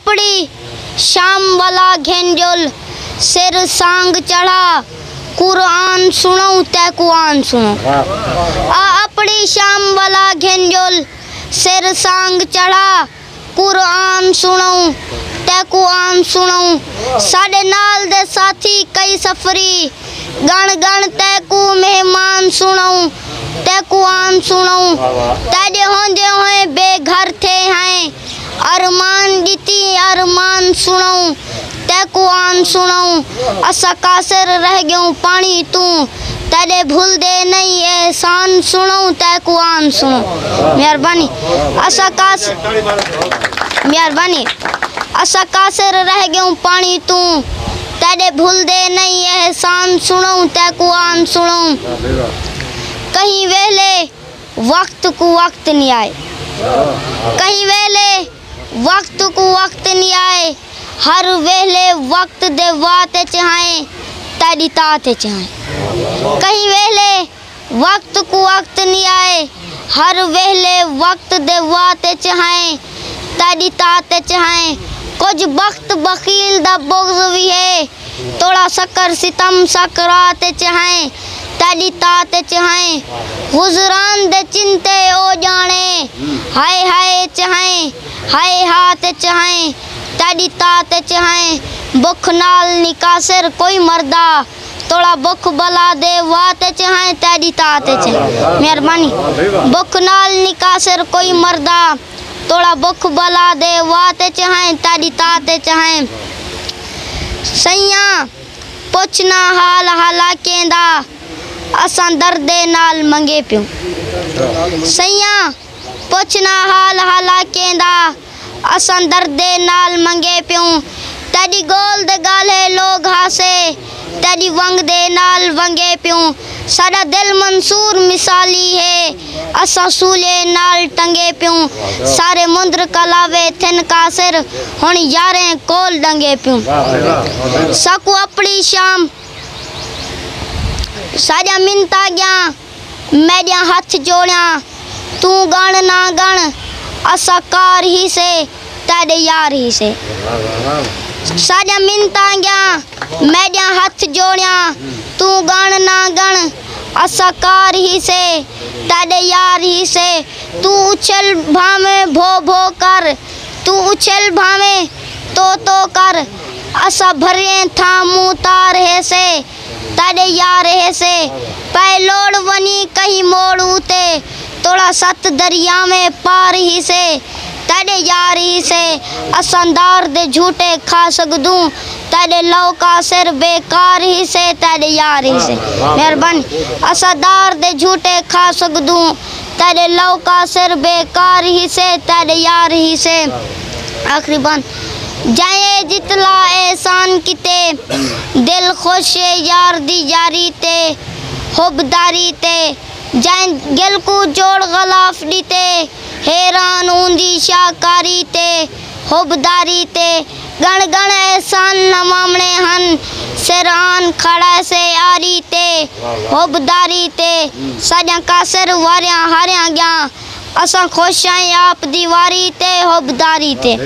अपड़ी शाम वाला घेंजोल सिर सांग चढ़ा कुरान सुनो ते कुआन सुनो। अपड़ी शाम वाला घेंजोल सिर सांग चढ़ा कुरान सुनो ते कुआन सुनो। साडे नाल दे साथी कई सफरी गण गण ते कु मेहमान सुनो ते कुआन सुनो। तेरे होंदे होए बेघर थे हैं अरमान दीती अरमान सुनो ते कुआन सुनो। असा कासर रह गयो पानी तू तेरे भूल दे नहीं एहसान सुनो ते कुआन सुनो। मेहरबानी असा कास मेहरबानी असा कासर रह गयो पानी तू तेरे भूल दे नहीं एहसान सुनो ते कुआन सुनो। कहीं वेले वक्त को वक्त नहीं आए कहीं वेले वक्त को वक्त नहीं आए हर वेले वक्त दे वाते चाहे तेरी ताते चाहे। कहीं वेले वक्त को वक्त नहीं आए हर वेले वक्त दे वाते चाहे तेरी ताते चाहे। कुछ वक्त बखील दा बुग़्ज़ भी है थोड़ा शक्कर सितम सकराते चाहे तेरी ताते चाहे। गुज़रान दे चिंते ओ जाने हाय हाय चाहे हाय हाथ चाहे तेरी ताते चाहे। बुख नाल निकासर कोई मर्दा थोड़ा बुख बला दे वाते चाहे तेरी ताते चाहे। मेहरबानी बुख नाल निकासर कोई मर्दा थोड़ा बुख बला दे वाते चाहे तेरी ताते चाहे। सैया पुछना हाल हालाकें दा असां दर्दे नाल मंगे पियो। सैया पुछना हाल हालाकें दा असां दर्दे नाल मंगे पियो। तेरी गोल दे गाले लोग हासे तेरी वंग दे नाल वंगे पियो। साडा दिल मंसूर मिसाली है असां सूले नाल टंगे पियो। सारे मुंद्र कलावे थिन कासिर हुण यारें कोल डंगे पियो। साकू अपनी शाम साजा मिनता गया मेरिया हाथ जोड़िया तू गण ना गण असा कार ही से तेरे यार ही से। साजा मिनता गया मेरिया हाथ जोड़िया तू गण ना गण असा कार ही से तेरे यार ही से। तू उछल भावे भो भो कर तू उछल भावे तो कर असा भरे था मुँह तार है से तेरे यार है से। पैलोड़ वनी कहीं मोड़ उते थोड़ा सत दरिया में पार ही से तेरे यार ही से। असंदार दे झूठे खा सकदू तेरे लौ का सिर बेकार ही से तेरे यार ही से। मेहरबानी असंदार दे झूठे खा सकदू तेरे लौ का सिर बेकार ही से तेरे यार ही से। आखिरी बात जाए जितला एहसान किते दिल खुश यार दी जारी ते हुबदारी ते जाए गिल को जोड़ गलाफ दीते हैरान ऊंदी शाकारी ते हुबदारी ते गण गण एहसान नमामणे हन सिरान खड़ा से आरी ते हुबदारी ते। सजा कासर वारिया हारिया गया असा खुश आए आप दीवारी ते हुबदारी ते।